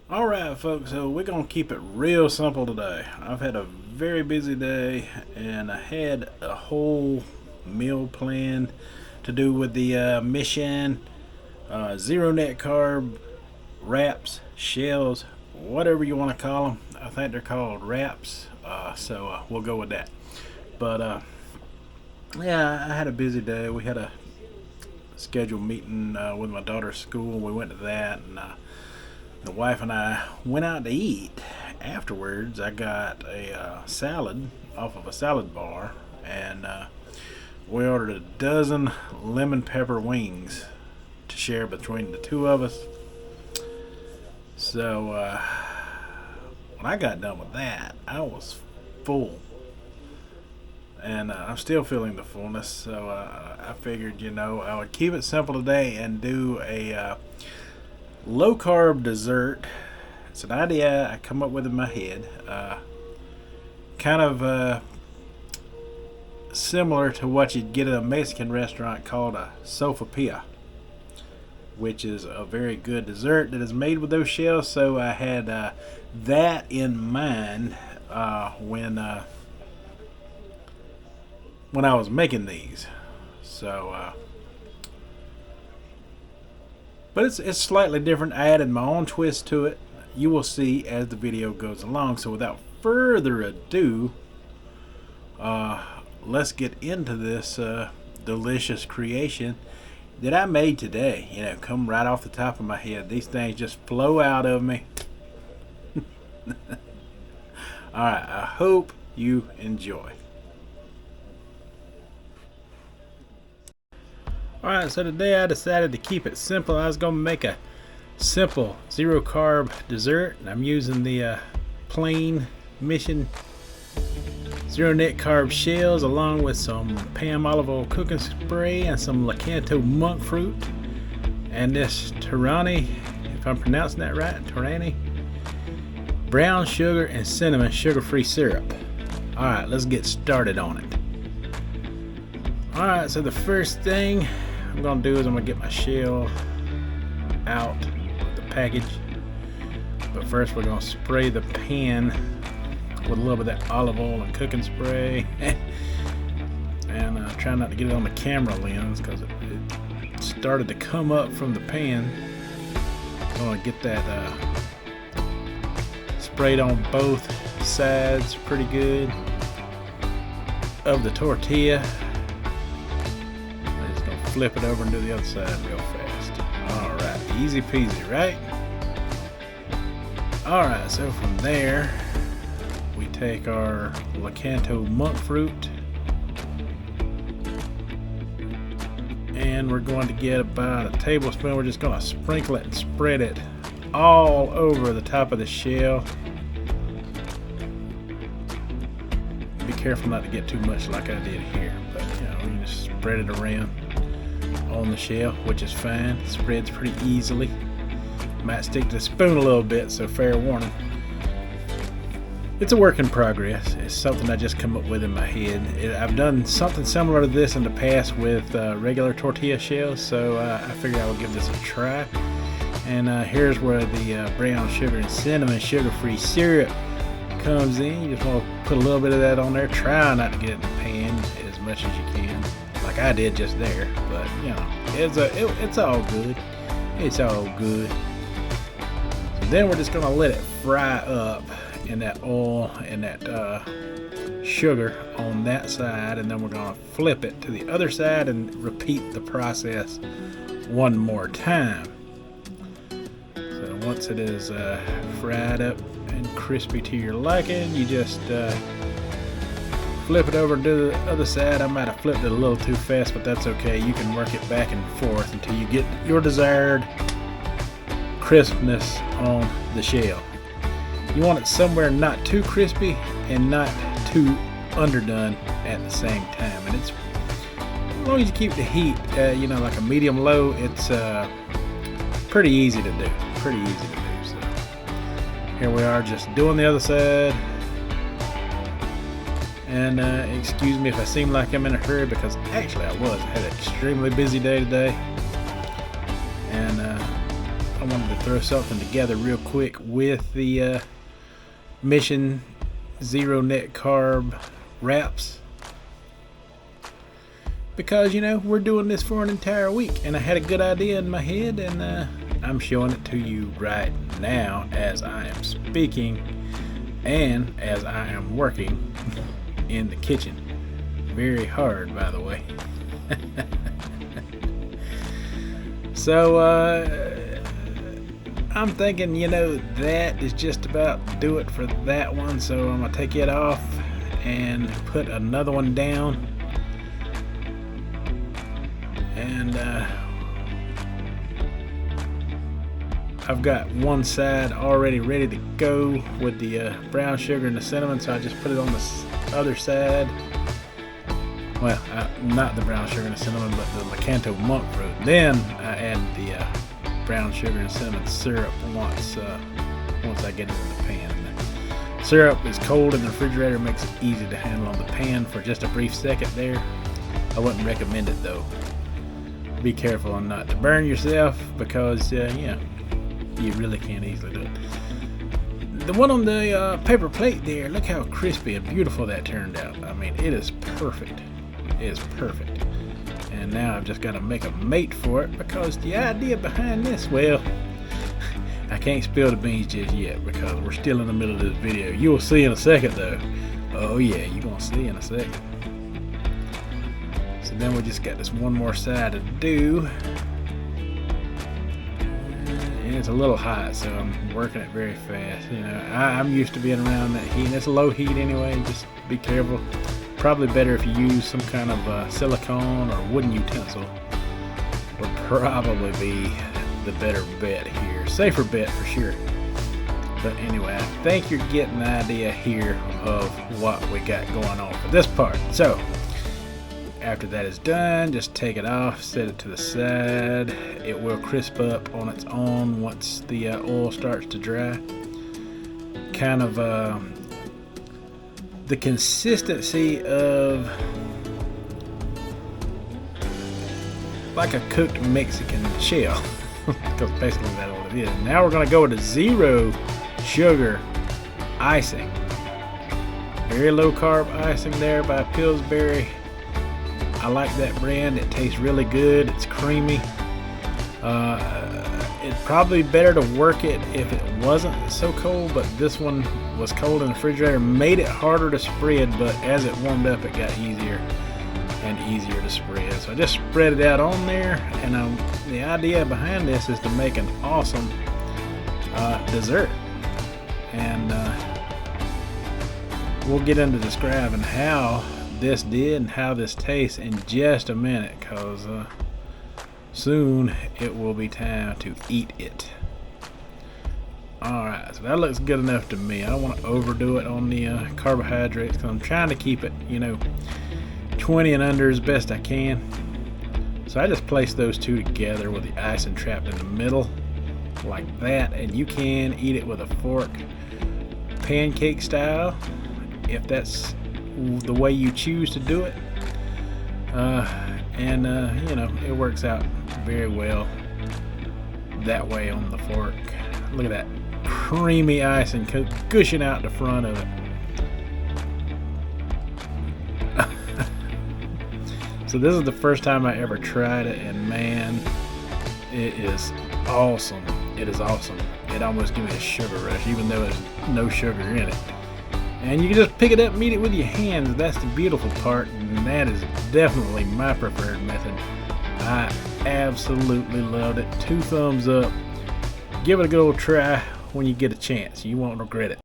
Alright folks, so we're going to keep it real simple today. I've had a very busy day and I had a whole meal plan to do with the mission, zero net carb, wraps, shells, whatever you want to call them. I think they're called wraps, so we'll go with that. But yeah, I had a busy day. We had a scheduled meeting with my daughter's school. We went to that, and the wife and I went out to eat. Afterwards, I got a salad off of a salad bar, and we ordered a dozen lemon pepper wings to share between the two of us. So when I got done with that, I was full, and I'm still feeling the fullness. So I figured, I would keep it simple today and do a low carb dessert. It's an idea I come up with in my head, kind of similar to what you'd get at a Mexican restaurant called a sopapilla, which is a very good dessert that is made with those shells. So I had that in mind when I was making these. So but it's slightly different. I added my own twist to it. You will see as the video goes along. So without further ado, let's get into this delicious creation that I made today. Come right off the top of my head. These things just flow out of me. Alright, I hope you enjoy. Alright, so today I decided to keep it simple. I was going to make a simple zero carb dessert, and I'm using the plain Mission zero net carb shells along with some Pam olive oil cooking spray and some Lakanto monk fruit and this Torani, if I'm pronouncing that right, Torani, brown sugar and cinnamon sugar-free syrup. Alright, let's get started on it. Alright, so the first thing I'm going to do is I'm going to get my shell out of the package. But first we're going to spray the pan with a little bit of that olive oil and cooking spray. And try not to get it on the camera lens because it started to come up from the pan. I'm going to get that sprayed on both sides pretty good of the tortilla. Flip it over and do the other side real fast. Alright, easy peasy, right? Alright, so from there we take our Lakanto monk fruit and we're going to get about a tablespoon. We're just going to sprinkle it and spread it all over the top of the shell. Be careful not to get too much like I did here, but you just spread it around on the shell, which is fine. It spreads pretty easily. Might stick to the spoon a little bit, so fair warning. It's a work in progress. It's something I just come up with in my head. I've done something similar to this in the past with regular tortilla shells, so I figured I would give this a try. And here's where the brown sugar and cinnamon sugar-free syrup comes in. You just want to put a little bit of that on there. Try not to get it in the pan as much as you can, like I did just there, but it's all good. It's all good. So then we're just gonna let it fry up in that oil and that sugar on that side, and then we're gonna flip it to the other side and repeat the process one more time. So once it is fried up and crispy to your liking, you just flip it over to the other side. I might have flipped it a little too fast, but that's okay. You can work it back and forth until you get your desired crispness on the shell. You want it somewhere not too crispy and not too underdone at the same time. And it's, as long as you keep the heat, like a medium low, it's pretty easy to do. Pretty easy to do. So here we are, just doing the other side. And excuse me if I seem like I'm in a hurry, because actually I was. I had an extremely busy day today, and I wanted to throw something together real quick with the Mission Zero Net Carb wraps, because we're doing this for an entire week, and I had a good idea in my head, and I'm showing it to you right now as I am speaking and as I am working in the kitchen. Very hard, by the way. So I'm thinking, that is just about do it for that one. So I'm gonna take it off and put another one down, and I've got one side already ready to go with the brown sugar and the cinnamon, so I just put it on the other side. Well, not the brown sugar and the cinnamon, but the Lakanto monk fruit. Then I add the brown sugar and cinnamon syrup once I get it in the pan. The syrup is cold in the refrigerator, makes it easy to handle on the pan for just a brief second there. I wouldn't recommend it though. Be careful on not to burn yourself, because you really can't easily do it. The one on the paper plate there, look how crispy and beautiful that turned out. I mean, it is perfect. It is perfect. And now I've just got to make a mate for it, because the idea behind this, well, I can't spill the beans just yet because we're still in the middle of this video. You will see in a second though. Oh yeah, you're going to see in a second. So then we just got this one more side to do. And it's a little hot, so I'm working it very fast. I'm used to being around that heat, and it's low heat anyway. Just be careful. Probably better if you use some kind of silicone or wooden utensil. Would probably be the better bet here. Safer bet for sure. But anyway, I think you're getting the idea here of what we got going on for this part. So after that is done, just take it off, set it to the side. It will crisp up on its own once the oil starts to dry. Kind of the consistency of like a cooked Mexican shell, because basically that's what it is. Now we're going to go with a zero sugar icing. Very low carb icing there by Pillsbury. I like that brand. It tastes really good. It's creamy. It'd probably be better to work it if it wasn't so cold, but this one was cold in the refrigerator, made it harder to spread, but as it warmed up it got easier and easier to spread. So I just spread it out on there, and the idea behind this is to make an awesome dessert. And we'll get into describing how this did and how this tastes in just a minute, because soon it will be time to eat it. Alright, so that looks good enough to me. I don't want to overdo it on the carbohydrates, because I'm trying to keep it 20 and under as best I can. So I just placed those two together with the icing trapped in the middle like that, and you can eat it with a fork, pancake style, if that's the way you choose to do it. It works out very well that way on the fork. Look at that creamy icing gushing out the front of it. So this is the first time I ever tried it, and man, it is awesome. It is awesome. It almost gives me a sugar rush, even though there's no sugar in it. And you can just pick it up and eat it with your hands. That's the beautiful part, and that is definitely my preferred method. I absolutely loved it. 2 thumbs up. Give it a good old try when you get a chance. You won't regret it.